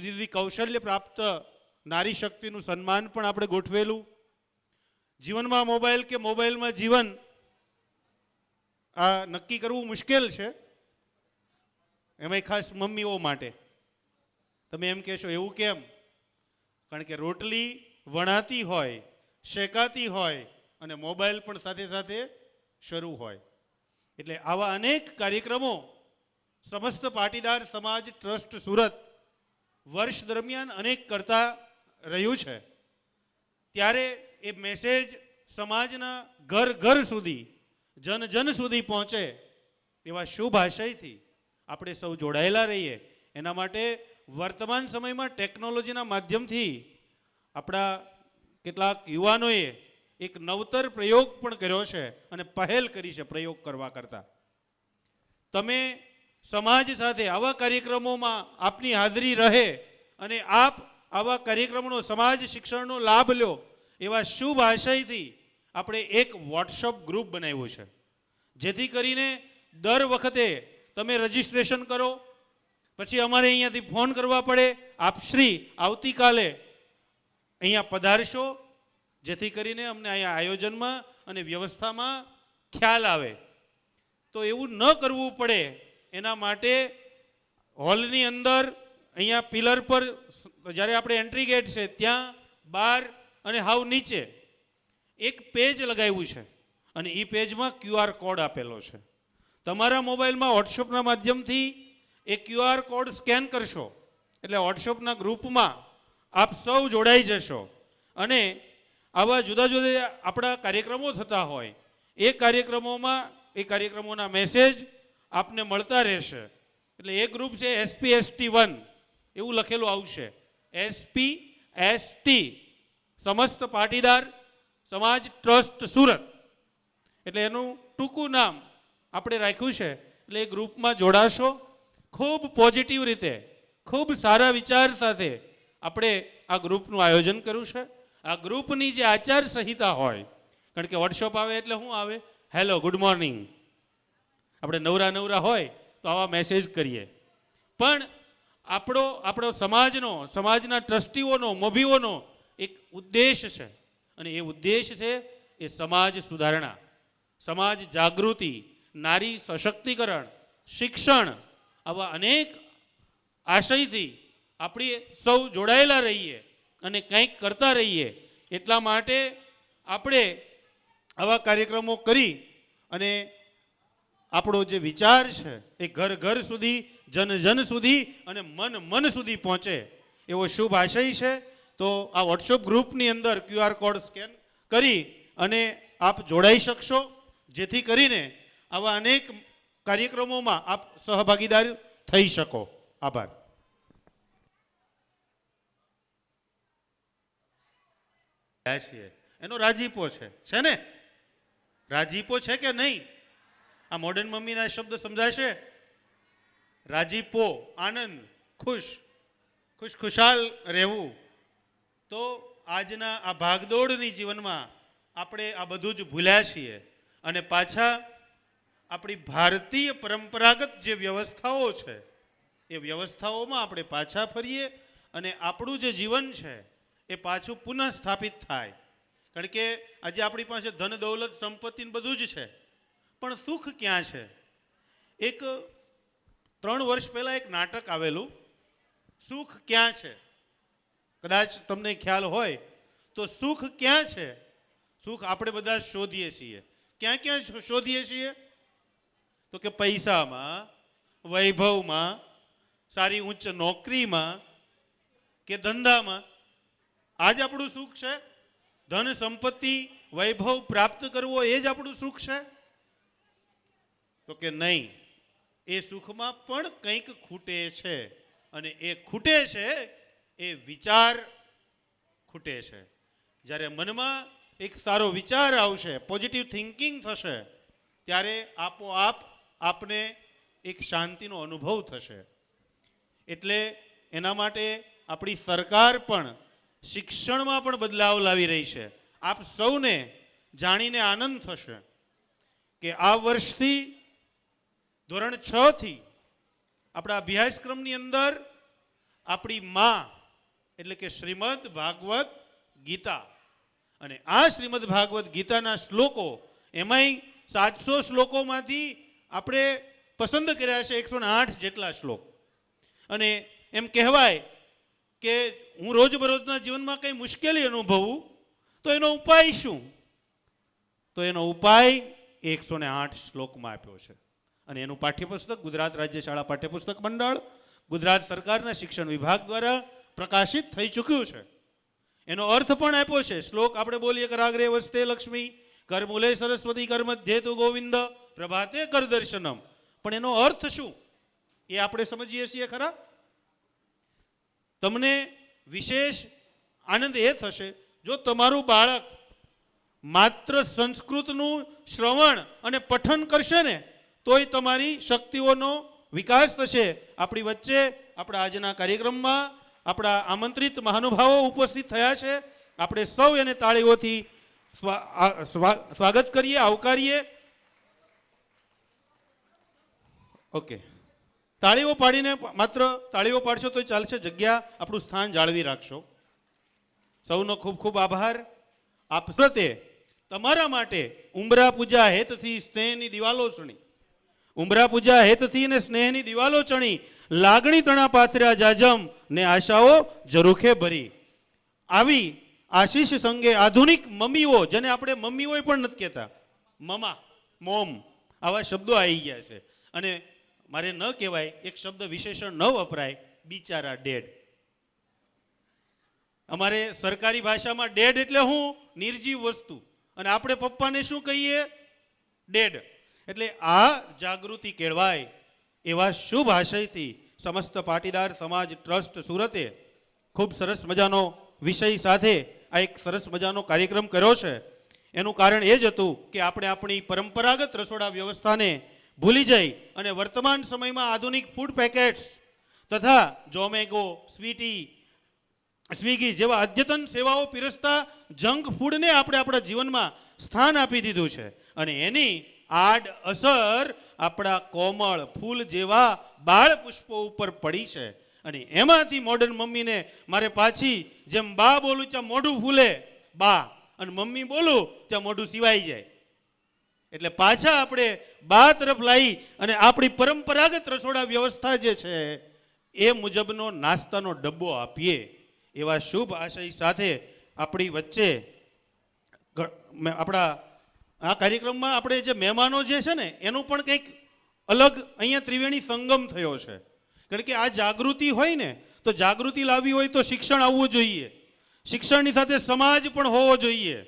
જુદી જુદી કૌશલ્ય પ્રાપ્ત નારી શક્તિનું સન્માન પણ આપણે ગોઠવેલું. જીવનમાં મોબાઈલ કે મોબાઈલમાં જીવન આ નક્કી કરવું મુશ્કેલ છે, એમાંય ખાસ મમ્મીઓ માટે. તમે એમ કહેશો એવું કેમ? કારણ કે રોટલી વણાતી હોય, શેકાતી હોય અને મોબાઈલ પણ સાથે સાથે શરૂ હોય. એટલે આવા અનેક કાર્યક્રમો સમસ્ત પાટીદાર સમાજ ટ્રસ્ટ સુરત વર્ષ દરમિયાન અનેક કરતા રહ્યું છે. ત્યારે એ મેસેજ સમાજના ઘર ઘર સુધી, જન જન સુધી પહોંચે એવા શુભ આશયથી આપણે સૌ જોડાયેલા રહીએ. એના માટે વર્તમાન સમયમાં ટેકનોલોજીના માધ્યમથી આપણા કેટલાક યુવાનોએ એક નવતર પ્રયોગ પણ કર્યો છે અને પહેલ કરી છે પ્રયોગ કરવા કરતાં. તમે સમાજ સાથે આવા કાર્યક્રમોમાં આપની હાજરી રહે અને આપ આવા કાર્યક્રમોનો સમાજ શિક્ષણનો લાભ લો એવા શુભ આશયથી આપણે એક વોટ્સઅપ ગ્રુપ બનાવ્યું છે, જેથી કરીને દર વખતે તમે રજિસ્ટ્રેશન કરો, પછી અમારે અહીંયાથી ફોન કરવા પડે, આપ શ્રી આવતીકાલે અહીંયા પધારશો, જેથી કરીને અમને અહીંયા આયોજનમાં અને વ્યવસ્થામાં ખ્યાલ આવે. તો એવું ન કરવું પડે એના માટે હોલની અંદર અહીંયા પિલર પર જ્યારે આપણે એન્ટ્રી ગેટ છે ત્યાં બહાર અને હાવ નીચે એક પેજ લગાવ્યું છે અને એ પેજમાં QR કોડ આપેલો છે. તમારા મોબાઈલમાં વોટ્સઅપના માધ્યમથી એ QR કોડ સ્કેન કરશો એટલે વોટ્સઅપના ગ્રુપમાં આપ સૌ જોડાઈ જશો અને આવા જુદા જુદા આપણા કાર્યક્રમો થતા હોય એ કાર્યક્રમોના મેસેજ આપને મળતા રહેશે. એટલે એ ગ્રુપ છે SPST1 એવું લખેલું આવશે, SPST સમસ્ત પાટીદાર સમાજ ટ્રસ્ટ સુરત. એટલે એનું ટૂંકું નામ આપણે રાખ્યું છે. એટલે એ ગ્રુપમાં જોડાશો. ખૂબ પોઝિટિવ રીતે, ખૂબ સારા વિચાર સાથે આપણે આ ગ્રુપનું આયોજન કર્યું છે. આ ગ્રુપની જે આચાર સંહિતા હોય, કારણ કે વોટ્સઅપ આવે એટલે શું આવે? Hello, good morning. આપણે નવરા હોય તો આવા મેસેજ કરીએ, પણ આપણો સમાજના ટ્રસ્ટીઓનો, મોભીઓનો એક ઉદ્દેશ છે અને એ ઉદ્દેશ છે એ સમાજ સુધારણા, સમાજ જાગૃતિ, નારી સશક્તિકરણ, શિક્ષણ. આવા અનેક આશયથી આપણે સૌ જોડાયેલા રહીએ અને કંઈક કરતા રહીએ. એટલા માટે આપણે આવા કાર્યક્રમો કરી અને આપણો જે વિચાર છે એ ઘર ઘર સુધી, જન જન સુધી અને મન સુધી પહોંચે એવો શુભ આશય છે. તો આ વોટ્સઅપ ગ્રુપની અંદર QR કોડ સ્કેન કરી અને આપ જોડાઈ શકશો, જેથી કરીને આવા અનેક કાર્યક્રમોમાં આપ સહભાગીદાર થઈ શકો. આભાર. એનો રાજીપો છે ને? રાજીપો છે કે નહીં? આ મોડર્ન મમ્મીના શબ્દ સમજાશે? રાજીપો, આનંદ, ખુશાલ રહેવું. તો આજના આ ભાગદોડની જીવનમાં આપણે આ બધું જ ભૂલ્યા છીએ અને પાછા આપણી ભારતીય પરંપરાગત જે વ્યવસ્થાઓ છે એ વ્યવસ્થાઓમાં આપણે પાછા ફરીએ અને આપણું જે જીવન છે એ પાછું પુનઃ સ્થાપિત થાય. કારણ કે આજે આપણી પાસે ધન દૌલત સંપત્તિ બધું જ છે, પણ સુખ ક્યાં છે? 3 વર્ષ પહેલાં એક નાટક આવેલું, સુખ ક્યાં છે? કદાચ તમને ખ્યાલ હોય તો સુખ ક્યાં છે? સુખ આપણે બધા શોધીએ છીએ. ક્યાં શોધીએ છીએ? તો કે પૈસામાં, વૈભવમાં, સારી ઉચ્ચ નોકરીમાં કે ધંધામાં. આ જ આપણું સુખ છે? ધન સંપત્તિ વૈભવ પ્રાપ્ત કરવો એ જ આપણું સુખ છે? તો કે નહીં, એ સુખમાં પણ કંઈક ખૂટે છે અને એ ખૂટે છે એ વિચાર ખૂટે છે. જ્યારે મનમાં એક સારો વિચાર આવશે, પોઝિટિવ થિંકિંગ થશે, ત્યારે આપોઆપ આપને એક શાંતિનો અનુભવ થશે. એટલે એના માટે આપણી સરકાર પણ શિક્ષણમાં પણ બદલાવ લાવી રહી છે. આપ સૌને જાણીને આનંદ થશે કે આ વર્ષથી ધોરણ 6 થી આપણા અભ્યાસક્રમની અંદર આપણી માં એટલે કે શ્રીમદ ભાગવત ગીતા. અને આ શ્રીમદ ભાગવત ગીતાના શ્લોકો, એમાંય 700 શ્લોકોમાંથી આપણે પસંદ કર્યા છે 108 જેટલા શ્લોક. અને એમ કહેવાય કે હું રોજબરોજના જીવનમાં કંઈ મુશ્કેલી અનુભવું તો એનો ઉપાય શું? તો એનો ઉપાય 108 શ્લોકમાં આપ્યો છે. અને એનું પાઠ્યપુસ્તક ગુજરાત રાજ્ય શાળા પાઠ્યપુસ્તક મંડળ, ગુજરાત સરકારના શિક્ષણ વિભાગ દ્વારા પ્રકાશિત થઈ ચૂક્યું છે. એનો અર્થ પણ આપ્યો છે. શ્લોક આપણે બોલીએ, કરાગ્રે વસ્તે લક્ષ્મી, કર મૂલે સરસ્વતી, કર મધ્યે તુ ગોવિંદ, પ્રભાતે કર દર્શનમ. પણ એનો અર્થ શું એ આપણે સમજીએ છીએ ખરા? તમને વિશેષ આનંદ એ થશે જો તમારું બાળક માત્ર સંસ્કૃતનું શ્રવણ અને પઠન કરશે ને તોય તમારી શક્તિઓનો વિકાસ થશે. આપણી વચ્ચે આપણા આજના કાર્યક્રમમાં આપણા આમંત્રિત મહાનુભાવો ઉપસ્થિત થયા છે. આપણે સૌ એને તાળીઓથી સ્વાગત કરીએ, આવકારીએ. ઓકે, તાળીઓ પાડીને, માત્ર તાળીઓ પાડશો તો ચાલશે, જગ્યા આપણું સ્થાન જાળવી રાખશો. સૌનો ખૂબ ખૂબ આભાર. આપ સૌએ તમારા માટે ઉંબરા પૂજા હેતથી સ્નેહની દિવાલો ચણી, ઉંબરા પૂજા હેતથી ને સ્નેહની દિવાલો ચણી, લાગણી તણા પાથર્યા જાજમ ને આશાઓ ઝરૂખે ભરી. આવી આશીષ સંગે આધુનિક મમ્મીઓ, જેને આપણે મમ્મીઓ પણ નથી કહેતા, મમા, મોમ, આવા શબ્દો આવી ગયા છે. અને મારે ન કહેવાય, એક શબ્દ વિશેષણ ન વપરાય, બિચારા ડેડ. અમારે સરકારી ભાષામાં ડેડ એટલે હું નિર્જીવ વસ્તુ, અને આપણે પપ્પાને શું કહીએ? ડેડ. એટલે આ જાગૃતિ કેળવાય એવા શુભ આશયથી સમસ્ત પાટીદાર સમાજ ટ્રસ્ટ સુરતે ખૂબ સરસ મજાનો વિષય સાથે આ એક સરસ મજાનો કાર્યક્રમ કર્યો છે. એનું કારણ એ જ હતું કે આપણે આપણી પરંપરાગત રસોડા વ્યવસ્થાને ભૂલી જઈ અને વર્તમાન સમયમાં આધુનિક ફૂડ પેકેટ્સ તથા ઝોમેટો, સ્વિગી જેવા અદ્યતન સેવાઓ પીરસતા જંક ફૂડને આપણે આપણા જીવનમાં સ્થાન આપી દીધું છે. અને એની આડ અસર આપણા કોમળ ફૂલ જેવા બાળ પુષ્પો ઉપર પડી છે. અને એમાંથી મોડર્ન મમ્મીને મારે પાછી જેમ બા બોલું ત્યાં મોઢું ફૂલે બા, અને મમ્મી બોલું ત્યાં મોઢું સિવાઈ જાય. એટલે પાછા આપણે બા તરફ લાવી અને આપણી પરંપરાગત રસોડા વ્યવસ્થા જે છે એ મુજબનો નાસ્તાનો ડબ્બો આપીએ એવા શુભ આશય સાથે આપણી વચ્ચે આપણા આ કાર્યક્રમમાં આપણે જે મહેમાનો જે છે ને એનું પણ કંઈક અલગ અહીંયા ત્રિવેણી સંગમ થયો છે. કારણ કે આ જાગૃતિ હોય ને, તો જાગૃતિ લાવવી હોય તો શિક્ષણ આવવું જોઈએ, શિક્ષણની સાથે સમાજ પણ હોવો જોઈએ,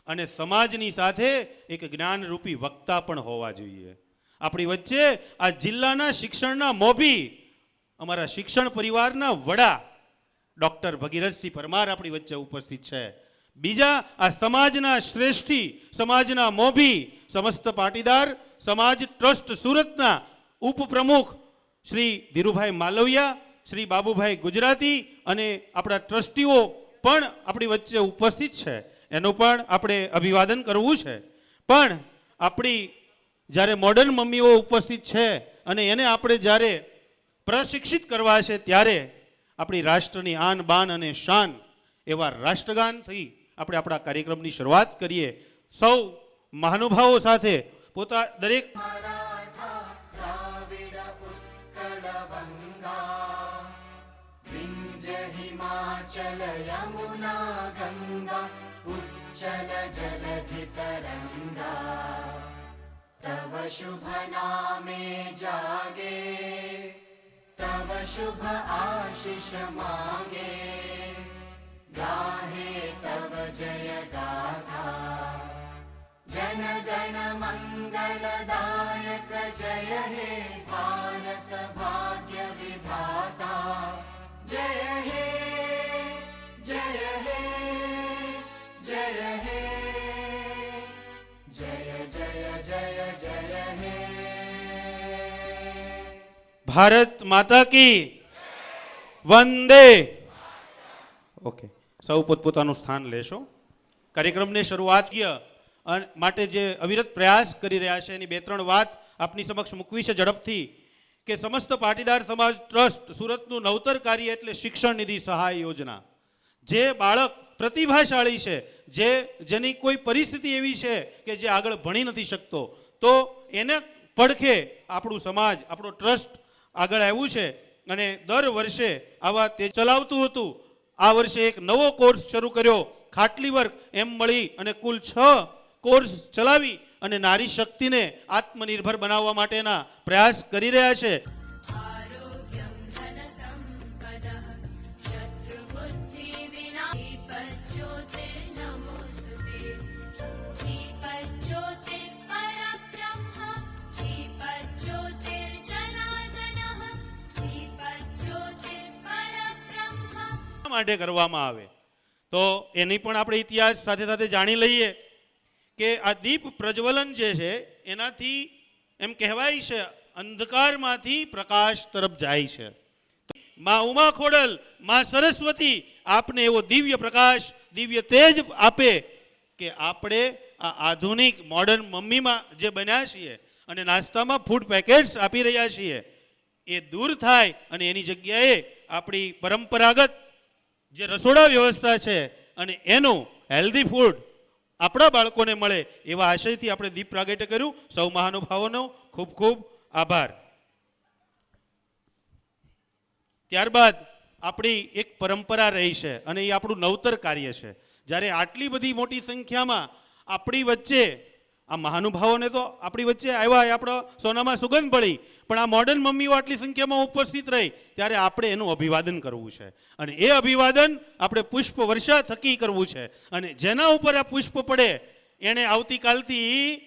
અને સમાજની સાથે એક જ્ઞાનરૂપી વક્તા પણ હોવા જોઈએ. આપણી વચ્ચે આ જિલ્લાના શિક્ષણના મોભી, અમારા શિક્ષણ પરિવારના વડા ડૉક્ટર ભગીરથસિંહ પરમાર આપણી વચ્ચે ઉપસ્થિત છે. બીજા આ સમાજના શ્રેષ્ઠી, સમાજના મોભી, સમસ્ત પાટીદાર સમાજ ટ્રસ્ટ સુરતના ઉપપ્રમુખ શ્રી ધીરુભાઈ માલવિયા, શ્રી બાબુભાઈ ગુજરાતી અને આપણા ટ્રસ્ટીઓ પણ આપણી વચ્ચે ઉપસ્થિત છે. એનું પણ આપણે અભિવાદન કરવું છે. પણ આપણી જ્યારે મોડર્ન મમ્મીઓ ઉપસ્થિત છે અને એને આપણે જ્યારે પ્રશિક્ષિત કરવા છે, ત્યારે આપણી રાષ્ટ્રની આન બાન અને શાન એવા રાષ્ટ્રગાનથી આપણે આપણા કાર્યક્રમની શરૂઆત કરીએ. સૌ મહાનુભાવો સાથે દરેક हिमाचल यमुना गंगा उच्चल जलधि तरंगा तव शुभ नामे जागे तव शुभ आशीष मांगे गाहे तव जय गाथा जन गण मंगलदायक जय हे भारत भाग्य विधाता जय हे जय हे जय हे जय जय जय जय हे ભારત માતા કી વંદે. ઓકે, સૌ પોતપોતાનું સ્થાન લેશો. કાર્યક્રમની શરૂઆત માટે જે અવિરત પ્રયાસ કરી રહ્યા છે એની બે ત્રણ વાત આપની સમક્ષ મૂકવી છે ઝડપથી. કે સમસ્ત પાટીદાર સમાજ ટ્રસ્ટ સુરતનું નવતર કાર્ય એટલે શિક્ષણ નિધિ સહાય યોજના. જે બાળક પ્રતિભાશાળી છે, જેની કોઈ પરિસ્થિતિ એવી છે કે જે આગળ ભણી નથી શકતો, તો એને પડખે આપણું સમાજ, આપણો ટ્રસ્ટ આગળ આવ્યું છે અને દર વર્ષે આવા તે ચલાવતું હતું. આ વર્ષે એક નવો કોર્સ શરૂ કર્યો, ખાટલી વર્ક, એમ મળી અને કુલ 6 કોર્સ ચલાવી અને નારી શક્તિને આત્મનિર્ભર બનાવવા માટેના પ્રયાસ કરી રહ્યા છે. आरोग्यं धनसम्पदः शत्रुबुद्धिविना दीपज्योतिर्नमोऽस्तुते दीपज्योतिर्परब्रह्म दीपज्योतिर्जनार्दनः दीपज्योतिर्परब्रह्म માટે કરવામાં આવે તો એની પણ આપણે ઇતિહાસ સાથે સાથે જાણી લઈએ કે આ દીપ પ્રજ્વલન જે છે એનાથી એમ કહેવાય છે અંધકારમાંથી પ્રકાશ તરફ જાય છે. માં ઉમા ખોડલ, માં સરસ્વતી આપને એવો દિવ્ય પ્રકાશ, દિવ્ય તેજ આપે કે આપણે આ આધુનિક મોડર્ન મમ્મીમાં જે બન્યા છીએ અને નાસ્તામાં ફૂડ પેકેટ્સ આપી રહ્યા છીએ એ દૂર થાય અને એની જગ્યાએ આપણી પરંપરાગત જે રસોડા વ્યવસ્થા છે અને એનું હેલ્ધી ફૂડ આપણા બાળકોને મળે એવા આશયથી આપણે દીપ પ્રાગટ્ય કર્યું. સૌ મહાનુભાવોનો ખૂબ ખૂબ આભાર. ત્યારબાદ આપણી એક પરંપરા રહી છે અને એ આપણું નવતર કાર્ય છે. જ્યારે આટલી બધી મોટી સંખ્યામાં આપણી વચ્ચે આ મહાનુભાવોને તો આપણી વચ્ચે આવ્યા, એ આપણો સોનામાં સુગંધ પડી, પણ આ મોડર્ન મમ્મીઓ આટલી સંખ્યામાં ઉપસ્થિત રહી ત્યારે આપણે એનું અભિવાદન કરવું છે અને એ અભિવાદન આપણે પુષ્પ વર્ષા થકી કરવું છે. અને જેના ઉપર આ પુષ્પ પડે એણે આવતીકાલથી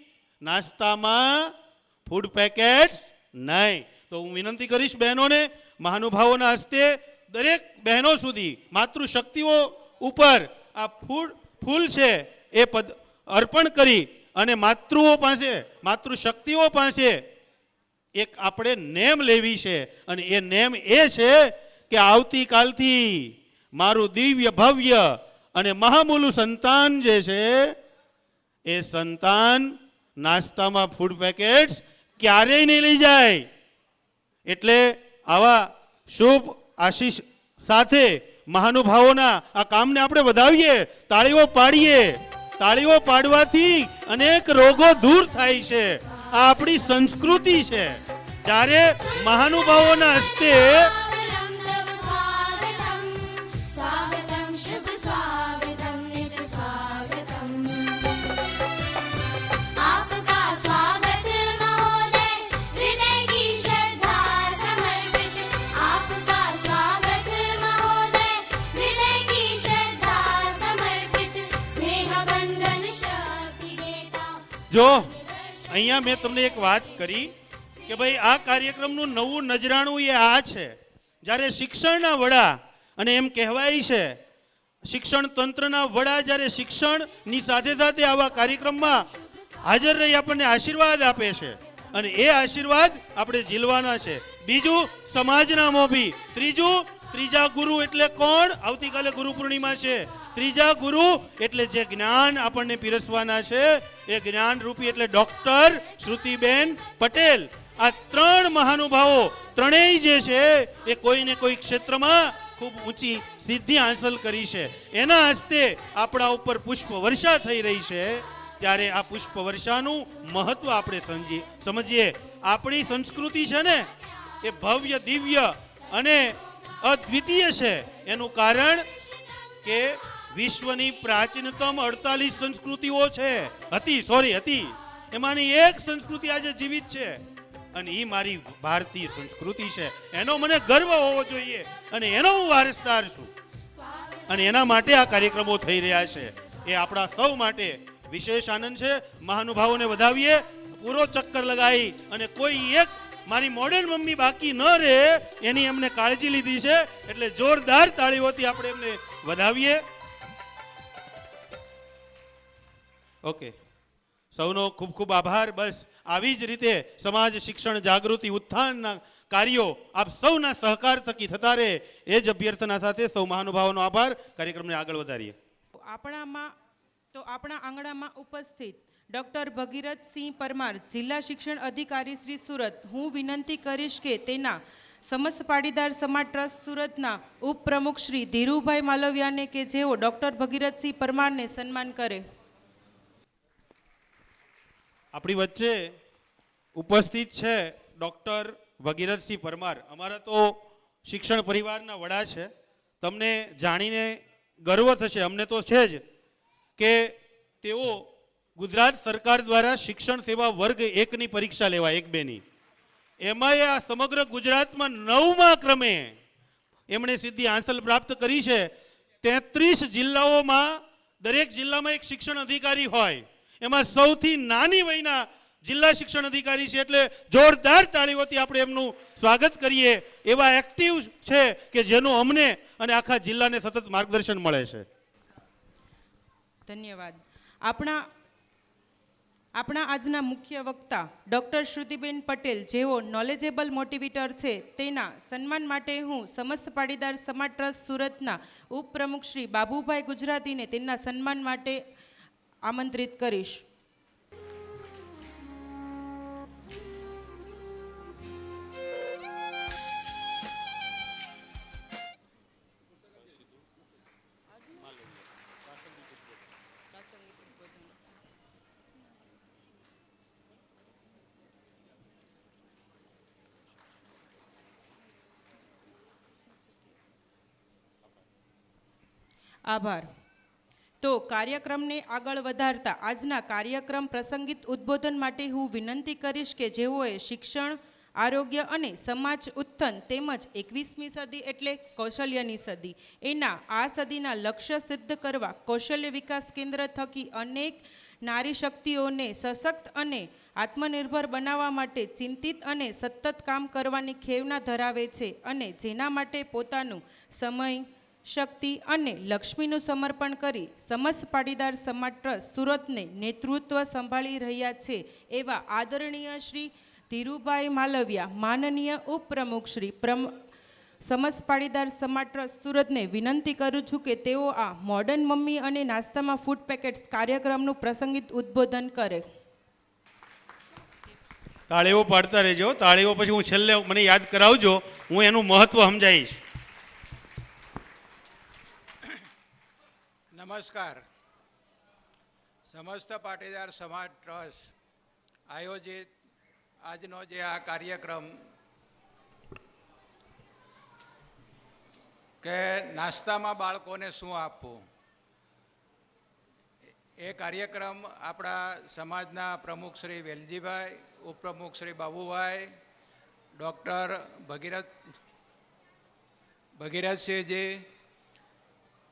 નાસ્તામાં ફૂડ પેકેટ નહીં. તો હું વિનંતી કરીશ બહેનોને, મહાનુભાવોના હસ્તે દરેક બહેનો સુધી માતૃશક્તિઓ ઉપર આ ફૂલ છે એ અર્પણ કરી અને માતૃશક્તિઓ પાસે એક આપણે નેમ લેવી છે અને એ નેમ એ છે કે આવતીકાલથી મારું દિવ્ય ભવ્ય અને મહામૂલું સંતાન જે છે એ સંતાન નાસ્તામાં ફૂડ પેકેટ્સ ક્યારેય નહીં લઈ જાય. એટલે આવા શુભ આશીષ સાથે મહાનુભાવોના આ કામને આપણે વધાવીએ, તાળીઓ પાડીએ. તાળીઓ પાડવાથી અનેક રોગો દૂર થાય છે. આ આપણી સંસ્કૃતિ છે. જ્યારે મહાનુભાવોના હસ્તે स्वागतं स्वागतं शुभ स्वागतं नित स्वागतं आपका स्वागत महोदय हृदय की श्रद्धा समर्पित आपका स्वागत महोदय हृदय की श्रद्धा समर्पित स्नेह बंधन शक्ति देता. જો અહીંયા મેં તમને એક વાત કરી કે ભાઈ આ કાર્યક્રમનું નવું નજરાણું એ આ છે. જ્યારે શિક્ષણના વડા, અને એમ કહેવાય છે શિક્ષણ તંત્રના વડા જ્યારે શિક્ષણની સાથે સાથે આવા કાર્યક્રમમાં હાજર રહી આપણને આશીર્વાદ આપે છે અને એ આશીર્વાદ આપણે ઝીલવાના છે. બીજું સમાજના મોભી. ત્રીજા ગુરુ એટલે કોણ? આવતીકાલે ગુરુ પૂર્ણિમા છે. ત્રીજા ગુરુ એટલે જે જ્ઞાન આપણને પીરસવાના છે એ જ્ઞાન રૂપી એટલે ડોક્ટર શ્રુતિબેન પટેલ. આ 3 મહાનુભાવો ત્રણેય જે છે એ કોઈને કોઈ ક્ષેત્રમાં ખૂબ ઊંચી સિદ્ધિ હાંસલ કરી છે. એના હસ્તે આપણા ઉપર પુષ્પ વર્ષા થઈ રહી છે. ત્યારે આ પુષ્પ વર્ષાનું મહત્વ આપણે સમજીએ. આપણી સંસ્કૃતિ છે ને એ ભવ્ય, દિવ્ય અને અદ્વિતીય છે. એનું કારણ કે વિશ્વની પ્રાચીનતમ 48 સંસ્કૃતિઓ હતી. એમાંની એક સંસ્કૃતિ આજે જીવિત છે અને એ મારી ભારતીય સંસ્કૃતિ છે. એનો મને ગર્વ હોવો જોઈએ અને એનો હું વારસદાર છું. અને એના માટે આ કાર્યક્રમો થઈ રહ્યા છે. એ આપણા સૌ માટે વિશેષ આનંદ છે. મહાનુભાવોને વધાવીએ, પૂરો ચક્કર લગાવી અને કોઈ એક મારી મોડર્ન મમ્મી બાકી ન રહે એની એમને કાળજી લીધી છે. એટલે જોરદાર તાળીઓથી આપણે એમને વધાવીએ. ઓકે, સૌનો ખૂબ ખૂબ આભાર. બસ આવી જ રીતે સમાજ શિક્ષણ જાગૃતિ ઉત્થાનના કાર્યો આપ સૌના સહકાર થકી થતા રહે એ જ અભ્યર્થના સાથે સૌ મહાનુભાવોનો આભાર. કાર્યક્રમને આગળ વધારીએ. આપણા આંગણામાં ઉપસ્થિત ડૉક્ટર ભગીરથસિંહ પરમાર, જિલ્લા શિક્ષણ અધિકારી શ્રી સુરત, હું વિનંતી કરીશ કે તેના સમસ્ત પાટીદાર સમાજ ટ્રસ્ટ સુરતના ઉપપ્રમુખ શ્રી ધીરુભાઈ માલવિયાને કે જેઓ ડૉક્ટર ભગીરથસિંહ પરમારને સન્માન કરે. આપણી વચ્ચે ઉપસ્થિત છે ડૉક્ટર ભગીરથસિંહ પરમાર. અમારા તો શિક્ષણ પરિવારના વડા છે. તમને જાણીને ગર્વ થશે, અમને તો છે જ, કે તેઓ ગુજરાત સરકાર દ્વારા શિક્ષણ સેવા વર્ગ 1ની પરીક્ષા લેવાય, 1-2ની, એમાંય આ સમગ્ર ગુજરાતમાં 9મા ક્રમે એમણે સિદ્ધિ હાંસલ પ્રાપ્ત કરી છે. 33 જિલ્લાઓમાં દરેક જિલ્લામાં એક શિક્ષણ અધિકારી હોય, એમાં સૌથી નાની વયના જિલ્લા શિક્ષણ અધિકારી છે. એટલે જોરદાર તાળીઓથી આપણે એમનું સ્વાગત કરીએ. એવા એક્ટિવ છે કે જેનું અમને અને આખા જિલ્લાને સતત માર્ગદર્શન મળે છે. ધન્યવાદ. આપણા આજના મુખ્ય વક્તા ડૉક્ટર શ્રુતિબેન પટેલ, જેઓ નોલેજેબલ મોટિવેટર છે, તેના સન્માન માટે હું સમસ્ત પાટીદાર સમાજ ટ્રસ્ટ સુરતના ઉપપ્રમુખ શ્રી બાબુભાઈ ગુજરાતીને તેમના સન્માન માટે આમંત્રિત કરીશ. આભાર. તો કાર્યક્રમને આગળ વધારતા આજના કાર્યક્રમ પ્રસંગિત ઉદ્બોધન માટે હું વિનંતી કરીશ કે જેઓએ શિક્ષણ, આરોગ્ય અને સમાજ ઉત્થાન તેમજ 21મી સદી એટલે કૌશલ્યની સદી, એના આ સદીના લક્ષ્ય સિદ્ધ કરવા કૌશલ્ય વિકાસ કેન્દ્ર થકી અનેક નારી શક્તિઓને સશક્ત અને આત્મનિર્ભર બનાવવા માટે ચિંતિત અને સતત કામ કરવાની ખેવના ધરાવે છે અને જેના માટે પોતાનું સમય, શક્તિ અને લક્ષ્મીનું સમર્પણ કરી સમસ્ત પાટીદાર સમાજ ટ્રસ્ટ સુરતને નેતૃત્વ સંભાળી રહ્યા છે એવા આદરણીય શ્રી ધીરુભાઈ માલવિયા, માનનીય ઉપપ્રમુખ શ્રી સમસ્ત પાટીદાર સમાજ ટ્રસ્ટ સુરતને વિનંતી કરું છું કે તેઓ આ મોડર્ન મમ્મી અને નાસ્તામાં ફૂડ પેકેટ્સ કાર્યક્રમનું પ્રસંગિત ઉદ્બોધન કરે. તાળીઓ પાડતા રહેજો. તાળીઓ પછી હું છેલ્લે મને યાદ કરાવજો, હું એનું મહત્વ સમજાવીશ. નમસ્કાર. સમસ્ત પાટીદાર સમાજ ટ્રસ્ટ આયોજિત આજનો જે આ કાર્યક્રમ કે નાસ્તામાં બાળકોને શું આપવું, એ કાર્યક્રમ આપણા સમાજના પ્રમુખ શ્રી વેલજીભાઈ, ઉપપ્રમુખ શ્રી બાબુભાઈ, ડૉક્ટર ભગીરથસિંહજી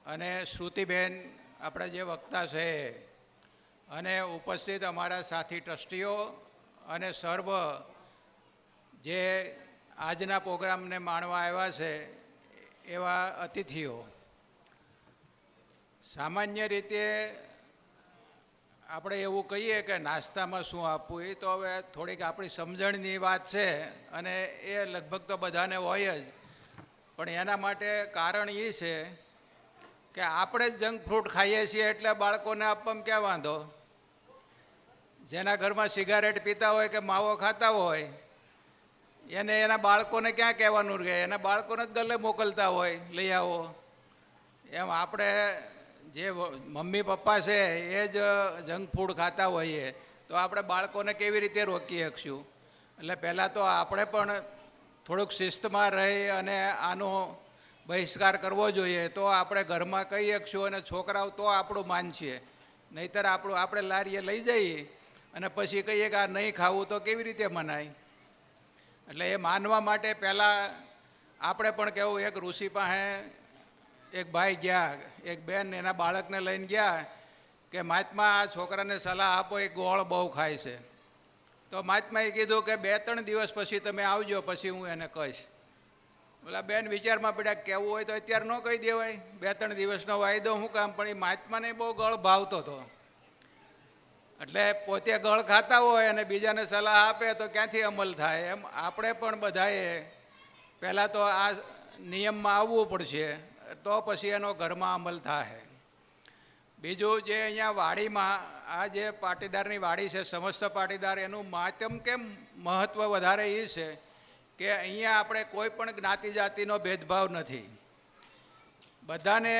અને શ્રુતિબેન, આપણા જે વક્તા છે, અને ઉપસ્થિત અમારા સાથી ટ્રસ્ટીઓ અને સર્વ જે આજના પ્રોગ્રામને માણવા આવ્યા છે એવા અતિથિઓ. સામાન્ય રીતે આપણે એવું કહીએ કે નાસ્તામાં શું આપવું, એ તો હવે થોડીક આપણી સમજણની વાત છે અને એ લગભગ તો બધાને હોય જ. પણ એના માટે કારણ એ છે કે આપણે જ જંક ફ્રૂટ ખાઈએ છીએ એટલે બાળકોને આપવામાં ક્યાં વાંધો. જેના ઘરમાં સિગારેટ પીતા હોય કે માવો ખાતા હોય એને એના બાળકોને ક્યાં કહેવાનું રહે, એના બાળકોને જ ગલે મોકલતા હોય લઈ આવો. એમ આપણે જે મમ્મી પપ્પા છે એ જ જંક ફૂડ ખાતા હોઈએ તો આપણે બાળકોને કેવી રીતે રોકી શકશું. એટલે પહેલાં તો આપણે પણ થોડુંક શિસ્તમાં રહી અને આનો બહિષ્કાર કરવો જોઈએ, તો આપણે ઘરમાં કહી શકશું અને છોકરાઓ તો આપણું માનશે. નહીંતર આપણે લારીએ લઈ જઈએ અને પછી કહીએ કે આ નહીં ખાવું તો કેવી રીતે મનાય. એટલે એ માનવા માટે પહેલાં આપણે પણ કહેવું. એક ઋષિ પાસે એક ભાઈ ગયા, એક બેન એના બાળકને લઈને ગયા કે મહાત્મા આ છોકરાને સલાહ આપો, એ ગોળ બહુ ખાય છે. તો મહાત્માએ કીધું કે 2-3 દિવસ પછી તમે આવજો, પછી હું એને કહીશ. બોલા બેન વિચારમાં પડ્યા, કહેવું હોય તો અત્યારે ન કહી દેવાય, 2-3 દિવસનો વાયદો શું કામ. પણ એ મહાત્માને બહુ ગળ ભાવતો હતો. એટલે પોતે ગળ ખાતા હોય અને બીજાને સલાહ આપે તો ક્યાંથી અમલ થાય. એમ આપણે પણ બધાએ પહેલાં તો આ નિયમમાં આવવું પડશે, તો પછી એનો ઘરમાં અમલ થાય. બીજું જે અહીંયા વાડીમાં આ જે પાટીદારની વાડી છે સમસ્ત પાટીદાર, એનું મહાત્મ કેમ મહત્ત્વ વધારે એ છે કે અહીંયા આપણે કોઈ પણ જ્ઞાતિ જાતિનો ભેદભાવ નથી. બધાને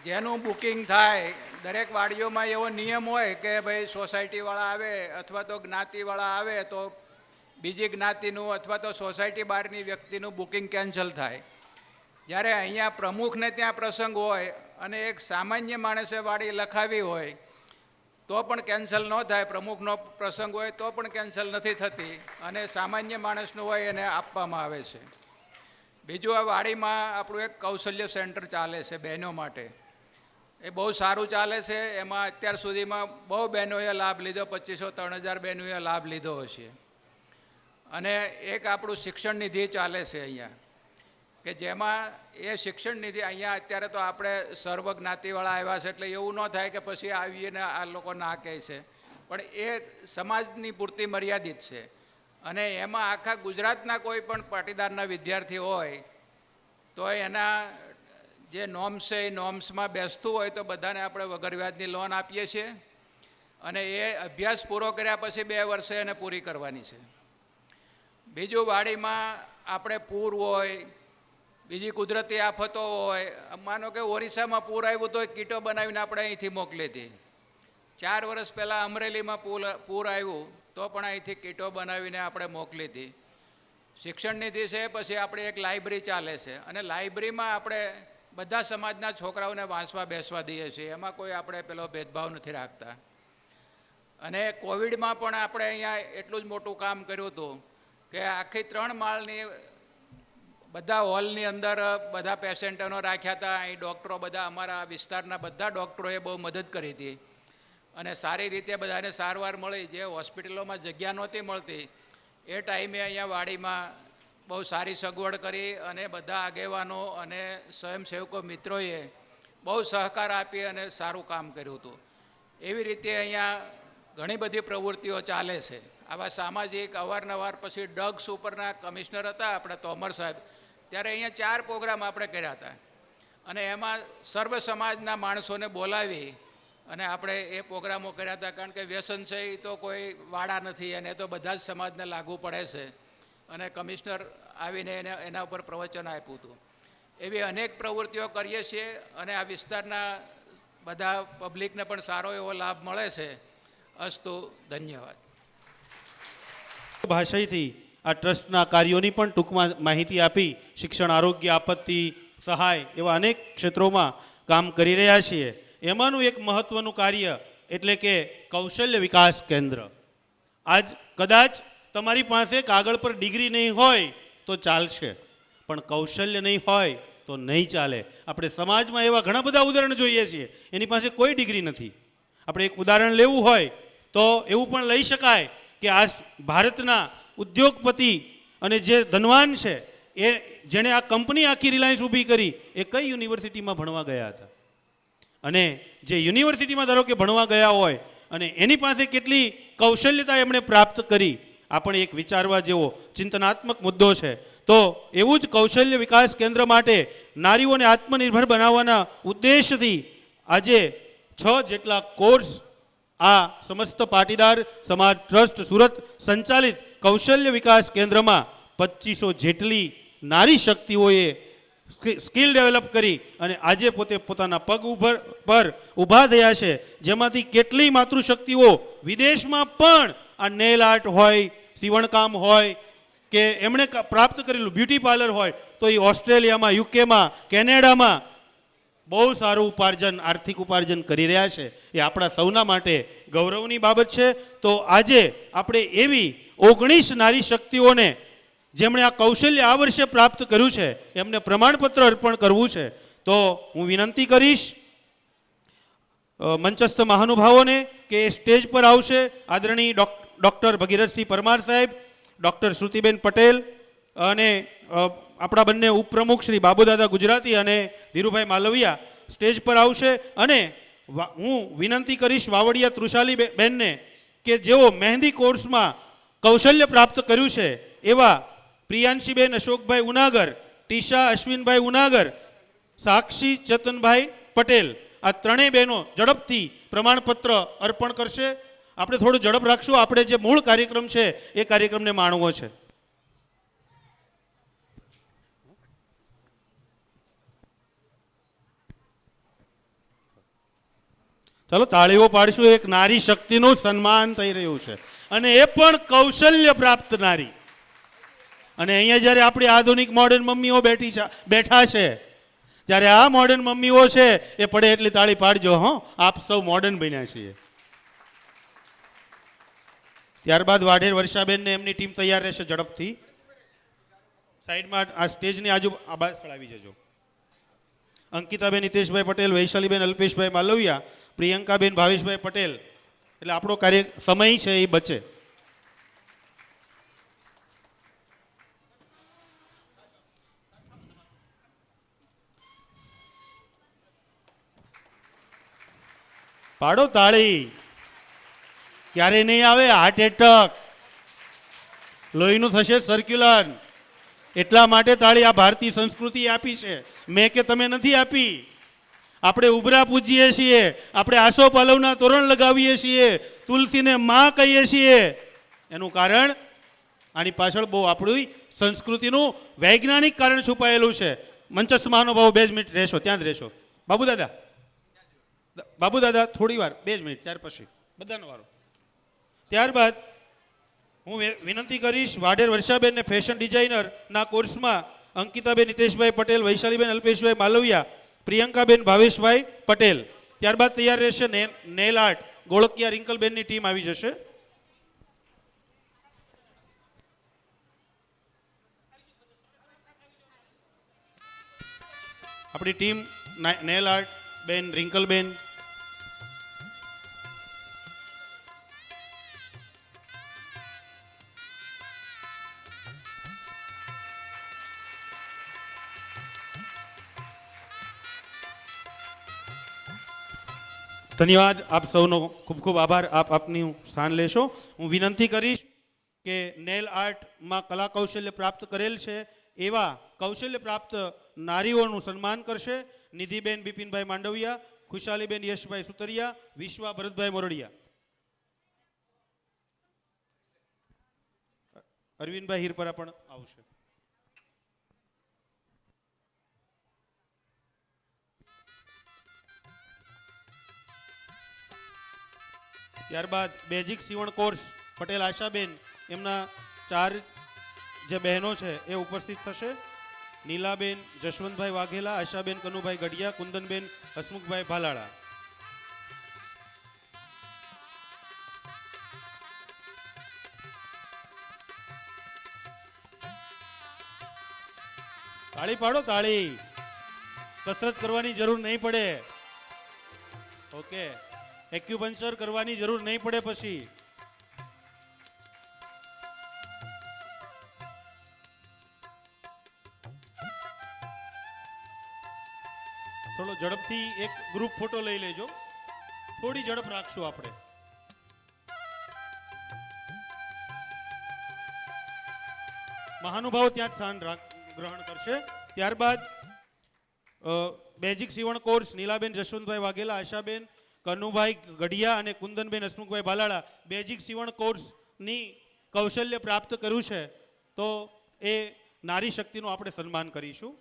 જેનું બુકિંગ થાય, દરેક વાડીઓમાં એવો નિયમ હોય કે ભાઈ સોસાયટીવાળા આવે અથવા તો જ્ઞાતિવાળા આવે તો બીજી જ્ઞાતિનું અથવા તો સોસાયટી બહારની વ્યક્તિનું બુકિંગ કેન્સલ થાય. જ્યારે અહીંયા પ્રમુખને ત્યાં પ્રસંગ હોય અને એક સામાન્ય માણસે વાડી લખાવી હોય તો પણ કેન્સલ ન થાય, પ્રમુખનો પ્રસંગ હોય તો પણ કેન્સલ નથી થતી અને સામાન્ય માણસનું હોય એને આપવામાં આવે છે. બીજું આ વાડીમાં આપણું એક કૌશલ્ય સેન્ટર ચાલે છે બહેનો માટે, એ બહુ સારું ચાલે છે. એમાં અત્યાર સુધીમાં બહુ બહેનોએ લાભ લીધો, 2500-3000 બહેનોએ લાભ લીધો હશે. અને એક આપણું શિક્ષણ નિધિ ચાલે છે અહીંયા, કે જેમાં એ શિક્ષણ નિધિ અહીંયા અત્યારે તો આપણે સર્વ જ્ઞાતિવાળા આવ્યા છે એટલે એવું ન થાય કે પછી આવીને આ લોકો ના કહે છે, પણ એ સમાજની પૂરતી મર્યાદિત છે. અને એમાં આખા ગુજરાતના કોઈ પણ પાટીદારના વિદ્યાર્થી હોય તો એના જે નોર્મ્સ છે એ નોર્મ્સમાં બેસતું હોય તો બધાને આપણે વગર વ્યાજની લોન આપીએ છીએ અને એ અભ્યાસ પૂરો કર્યા પછી 2 વર્ષે એને પૂરી કરવાની છે. બીજું વાડીમાં આપણે પૂર હોય, બીજી કુદરતી આફતો હોય, માનો કે ઓરિસ્સામાં પૂર આવ્યું તો કીટો બનાવીને આપણે અહીંથી મોકલી હતી. 4 વર્ષ પહેલાં અમરેલીમાં પૂર આવ્યું તો પણ અહીંથી કીટો બનાવીને આપણે મોકલી હતી. શિક્ષણ નિધિ છે, પછી આપણે એક લાઇબ્રેરી ચાલે છે અને લાઇબ્રેરીમાં આપણે બધા સમાજના છોકરાઓને વાંચવા બેસવા દઈએ છીએ, એમાં કોઈ આપણે પેલો ભેદભાવ નથી રાખતા. અને કોવિડમાં પણ આપણે અહીંયા એટલું જ મોટું કામ કર્યું હતું કે આખી 3 માળની બધા હોલની અંદર બધા પેશન્ટોનો રાખ્યા હતા. અહીં ડૉક્ટરો બધા અમારા વિસ્તારના બધા ડૉક્ટરોએ બહુ મદદ કરી હતી અને સારી રીતે બધાને સારવાર મળી. જે હોસ્પિટલોમાં જગ્યા નહોતી મળતી એ ટાઈમે અહીંયા વાડીમાં બહુ સારી સગવડ કરી અને બધા આગેવાનો અને સ્વયંસેવકો મિત્રોએ બહુ સહકાર આપી અને સારું કામ કર્યું હતું. એવી રીતે અહીંયા ઘણી બધી પ્રવૃત્તિઓ ચાલે છે. આવા સામાજિક અવારનવાર પછી ડ્રગ્સ ઉપરના કમિશનર હતા આપણે તોમર સાહેબ, ત્યારે અહીંયા 4 પ્રોગ્રામ આપણે કર્યા હતા અને એમાં સર્વ સમાજના માણસોને બોલાવી અને આપણે એ પ્રોગ્રામો કર્યા હતા. કારણ કે વ્યસન છે એ તો કોઈ વાડા નથી અને તો બધા જ સમાજને લાગુ પડે છે અને કમિશનર આવીને એના ઉપર પ્રવચન આપ્યું હતું. એવી અનેક પ્રવૃત્તિઓ કરીએ છીએ અને આ વિસ્તારના બધા પબ્લિકને પણ સારો એવો લાભ મળે છે. અસ્તુ, ધન્યવાદ. ભાષાથી આ ટ્રસ્ટના કાર્યોની પણ ટૂંકમાં માહિતી આપી. શિક્ષણ, આરોગ્ય, આપત્તિ સહાય એવા અનેક ક્ષેત્રોમાં કામ કરી રહ્યા છીએ. એમાંનું એક મહત્ત્વનું કાર્ય એટલે કે કૌશલ્ય વિકાસ કેન્દ્ર. આજ કદાચ તમારી પાસે કાગળ પર ડિગ્રી નહીં હોય તો ચાલશે, પણ કૌશલ્ય નહીં હોય તો નહીં ચાલે. આપણે સમાજમાં એવા ઘણા બધા ઉદાહરણ જોઈએ છીએ, એની પાસે કોઈ ડિગ્રી નથી. આપણે એક ઉદાહરણ લેવું હોય તો એવું પણ લઈ શકાય કે આ ભારતના ઉદ્યોગપતિ અને જે ધનવાન છે એ જેણે આ કંપની આખી રિલાયન્સ ઊભી કરી એ કઈ યુનિવર્સિટીમાં ભણવા ગયા હતા. અને જે યુનિવર્સિટીમાં ધારો કે ભણવા ગયા હોય અને એની પાસે કેટલી કૌશલ્યતા એમણે પ્રાપ્ત કરી, આ પણ એક વિચારવા જેવો ચિંતનાત્મક મુદ્દો છે. તો એવું જ કૌશલ્ય વિકાસ કેન્દ્ર માટે નારીઓને આત્મનિર્ભર બનાવવાના ઉદ્દેશથી આજે 6 જેટલા કોર્સ આ સમસ્ત પાટીદાર સમાજ ટ્રસ્ટ સુરત સંચાલિત કૌશલ્ય વિકાસ કેન્દ્રમાં 2500 જેટલી નારી શક્તિઓએ સ્કિલ ડેવલપ કરી અને આજે પોતે પોતાના પગ પર ઊભા થયા છે. જેમાંથી કેટલી માતૃશક્તિઓ વિદેશમાં પણ આ નેલ આર્ટ હોય, સીવણકામ હોય કે એમણે પ્રાપ્ત કરેલું બ્યુટી પાર્લર હોય તો એ ઓસ્ટ્રેલિયામાં, યુકેમાં, કેનેડામાં બહુ સારું ઉપાર્જન, આર્થિક ઉપાર્જન કરી રહ્યા છે. એ આપણા સૌના માટે ગૌરવની બાબત છે. તો આજે આપણે એવી 19 નારી શક્તિઓને જેમણે આ કૌશલ્ય આ વર્ષે પ્રાપ્ત કર્યું છે એમને પ્રમાણપત્ર અર્પણ કરવું છે. તો હું વિનંતી કરીશ મંચસ્થ મહાનુભાવોને કે સ્ટેજ પર આવશે આદરણીય ડૉક્ટર ભગીરથસિંહ પરમાર સાહેબ, ડૉક્ટર શ્રુતિબેન પટેલ અને આપણા બંને ઉપપ્રમુખ શ્રી બાબુદાદા ગુજરાતી અને ધીરુભાઈ માલવિયા સ્ટેજ પર આવશે. અને હું વિનંતી કરીશ વાવડિયા તૃષાલી બેનને કે જેઓ મહેંદી કોર્સમાં કૌશલ્ય પ્રાપ્ત કર્યું છે એવા પ્રિયાંશીબેન અશોકભાઈ ઉનાગર, ટીશા અશ્વિનભાઈ ઉનાગર, સાક્ષી ચેતનભાઈ પટેલ આ ત્રણેય બહેનો ઝડપથી પ્રમાણપત્ર અર્પણ કરશે. આપણે થોડું ઝડપ રાખશું, આપણે જે મૂળ કાર્યક્રમ છે એ કાર્યક્રમને માણવો છે. ચાલો તાળીઓ પાડશું. એક નારી શક્તિનું સન્માન થઈ રહ્યું છે અને એ પણ કૌશલ્ય પ્રાપ્ત નારી. અને અહીંયા જ્યારે આપણી આધુનિક મોડર્ન મમ્મીઓ બેઠા છે, ત્યારે આ મોડર્ન મમ્મીઓ છે એ પડે એટલી તાળી પાડજો. હો, આપ સૌ મોડર્ન બન્યા છીએ. ત્યારબાદ વાઢેર વર્ષાબેનને એમની ટીમ તૈયાર રહેશે. ઝડપથી સાઈડમાં આ સ્ટેજની આજુ આ બાજુ આવી જજો. અંકિતાબેન હિતેશભાઈ પટેલ, વૈશાલીબેન અલ્પેશભાઈ માલવિયા, પ્રિયંકાબેન ભાવેશભાઈ પટેલ. એટલે આપણો કાર્ય સમય છે એ બચે. પાડો તાળી. ક્યારે નહીં આવે હાર્ટ એટેક, લોહીનું થશે સર્ક્યુલર. એટલા માટે તાળી આ ભારતીય સંસ્કૃતિ આપી છે, મેં કે તમે નથી આપી. આપણે ઉભરા પૂજીએ છીએ, આપણે આસો પાલવના તોરણ લગાવીએ છીએ, તુલસીને માં કહીએ છીએ. એનું કારણ આની પાછળ બહુ આપણી સંસ્કૃતિનું વૈજ્ઞાનિક કારણ છુપાયેલું છે. મંચસ્થ મહાનુભાવો 2 મિનિટ રહેશો, ત્યાં જ રહેશો. બાબુ દાદા થોડી વાર, 2 મિનિટ, ત્યાર પછી બધાનો વારો. ત્યારબાદ હું વિનંતી કરીશ વાઢેર વર્ષાબેનને ફેશન ડિઝાઇનરના કોર્સમાં અંકિતાબેન હિતેશભાઈ પટેલ, વૈશાલીબેન અલ્પેશભાઈ માલવિયા, પ્રિયંકાબેન ભાવેશભાઈ પટેલ. ત્યારબાદ તૈયાર રહેશે નેલ આર્ટ ગોળકિયા રિંકલબેનની ટીમ આવી જશે. આપણી ટીમ નેલ આર્ટ બેન, રિંકલબેન. ધન્યવાદ, આપ સૌનો ખૂબ ખૂબ આભાર. આપ આપનું સ્થાન લેશો. હું વિનંતી કરીશ કે નેલ આર્ટમાં કલા કૌશલ્ય પ્રાપ્ત કરેલ છે એવા કૌશલ્ય પ્રાપ્ત નારીઓનું સન્માન કરશે. નિધિબેન બિપિનભાઈ માંડવિયા, ખુશાલીબેન યશભાઈ સુતરિયા, વિશ્વા ભરતભાઈ મોરડિયા. અરવિંદભાઈ હિરપરા પણ આવશે. ત્યારબાદ બેઝિક સીવણ કોર્સ પટેલ આશાબેન, એમના 4 જે બહેનો છે એ ઉપસ્થિત થશે. નીલાબેન જશવંતભાઈ વાઘેલા, આશાબેન કનુભાઈ ગઢિયા, કુંદનબેન હસમુખભાઈ ભાલાળા. તાળી પાડો તાળી. કસરત કરવાની જરૂર નહીં પડે. ઓકે, એક્યુપંક્ચર કરવાની જરૂર નહીં પડે. પછી થોડો ઝડપથી એક ગ્રુપ ફોટો લઈ લેજો. થોડી ઝડપ રાખશું આપણે. મહાનુભાવો ત્યાં સ્થાન ગ્રહણ કરશે. ત્યારબાદ બેઝિક સીવણ કોર્સ નીલાબેન જશવંતભાઈ વાઘેલા, આશાબેન કનુભાઈ ગઢિયા અને કુંદનબેન હસમુખભાઈ ભાલાળા બેઝિક સીવણ કોર્સની કૌશલ્ય પ્રાપ્ત કર્યું છે, તો એ નારી શક્તિનું આપણે સન્માન કરીશું.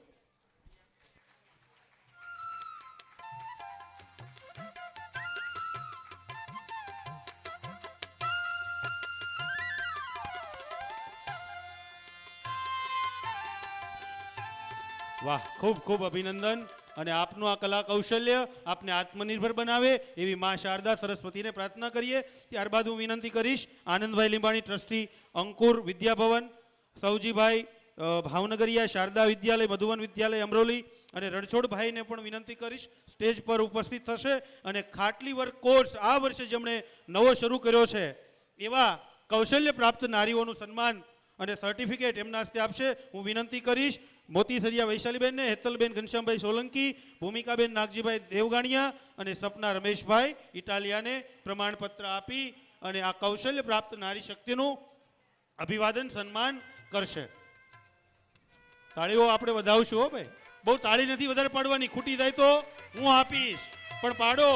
વાહ, ખૂબ ખૂબ અભિનંદન. અને આપનું આ કલા કૌશલ્ય આપને આત્મનિર્ભર બનાવે એવી મા શારદા સરસ્વતીને પ્રાર્થના કરીએ. ત્યારબાદ હું વિનંતી કરીશ આનંદભાઈ લીંબાણી, ટ્રસ્ટી અંકુર વિદ્યાભવન, સૌજીભાઈ ભાવનગરિયા, શારદા વિદ્યાલય, મધુવન વિદ્યાલય અમરોલી અને રણછોડભાઈને પણ વિનંતી કરીશ સ્ટેજ પર ઉપસ્થિત થશે. અને ખાટલી વર્ક કોર્સ આ વર્ષે જેમણે નવો શરૂ કર્યો છે એવા કૌશલ્ય પ્રાપ્ત નારીઓનું સન્માન અને સર્ટિફિકેટ એમના હસ્તે આપશે. હું વિનંતી કરીશ મોતીસરિયા વૈશાલીબેનને, હેતલબેન ઘનશ્યામભાઈ સોલંકી, ભૂમિકાબેન નાગજીભાઈ દેવગાણિયા અને સપના રમેશભાઈ ઇટાલિયાને પ્રમાણપત્ર આપી અને આ કૌશલ્ય પ્રાપ્ત નારી શક્તિનું અભિવાદન સન્માન કરશે. તાળીઓ આપણે વધાવશું. હો ભાઈ, બહુ તાળી નથી વધારે પાડવાની, ખૂટી જાય તો હું આપીશ. પણ પાડો.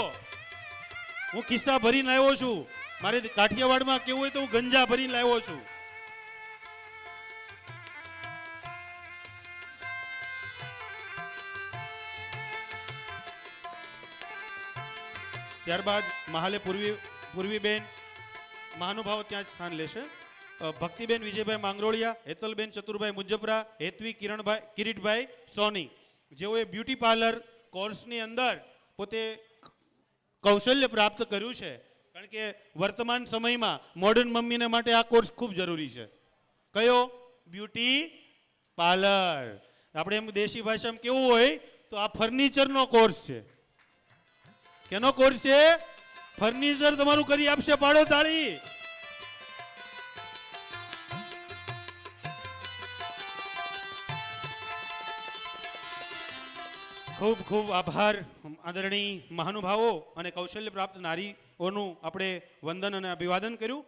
હું ખિસ્સા ભરીને આવ્યો છું. મારે કાઠિયાવાડમાં કેવું હોય તો હું ગંજા ભરીને લાવ્યો છું. ત્યારબાદ મહાલે પૂર્વીબેન મહાનુભાવો ત્યાં જ સ્થાન લેશે. ભક્તિબેન વિજયભાઈ માંગરોળિયા, હેતલબેન ચતુરભાઈ મુજપરા, હેતવી કિરીટભાઈ સોની, જેઓએ બ્યુટી પાર્લર કોર્સની અંદર પોતે કૌશલ્ય પ્રાપ્ત કર્યું છે. કારણ કે વર્તમાન સમયમાં મોડર્ન મમ્મીને માટે આ કોર્સ ખૂબ જરૂરી છે. કયો? Beauty parlour. આપણે એમ દેશી ભાષામાં કેવું હોય તો આ ફર્નિચરનો કોર્સ છે. કેનો કોર્સ છે? ફર્નિચર તમારું કરી આપશે. પાડો તાળી. ખૂબ ખૂબ આભાર આદરણીય મહાનુભાવો અને કૌશલ્ય પ્રાપ્ત નારીઓનું આપણે વંદન અને અભિવાદન કર્યું.